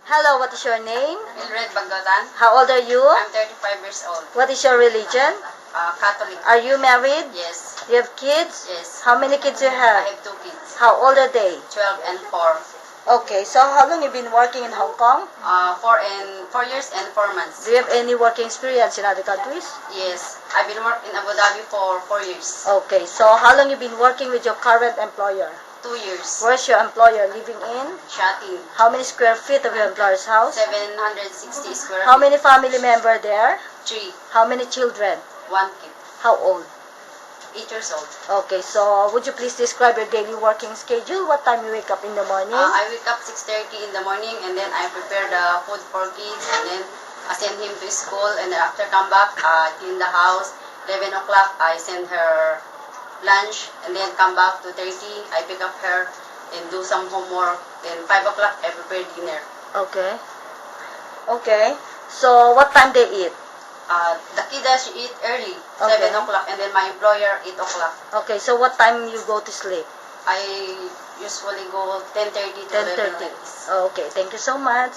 Hello, what is your name? Mildred Bagdotan. How old are you? I'm 35 years old. What is your religion? Catholic. Are you married? Yes. Do you have kids? Yes. How many kids you I have? have 2 kids. How old are they? 12 and 4. Okay, so how long you been working in Hong Kong? 4 years and 4 months. Do you have any working experience in other countries? Yes. I've been working in Abu Dhabi for 4 years. Okay, so how long you been working with your current employer? 2 years. Where's your employer living in? Shutting. How many square feet of your employer's house? 760 square How feet. many family member there? 3. How many children? 1 kid. How old? 8 years old. Okay, so would you please describe your daily working schedule? What time you wake up in the morning? I wake up 6:30 in the morning, and then I prepare the food for kids, and then I send him to school, and then after come back, clean the house. 11 o'clock, I send her lunch, and then come back to 30. I pick up her and do some homework. Then 5 o'clock, I prepare dinner. Okay. Okay. So what time they eat? The kids eat early, Okay. 7 o'clock, and then my employer 8 o'clock. Okay, so what time you go to sleep? I usually go 10:30 to 11 10:30. like this. Okay, thank you so much.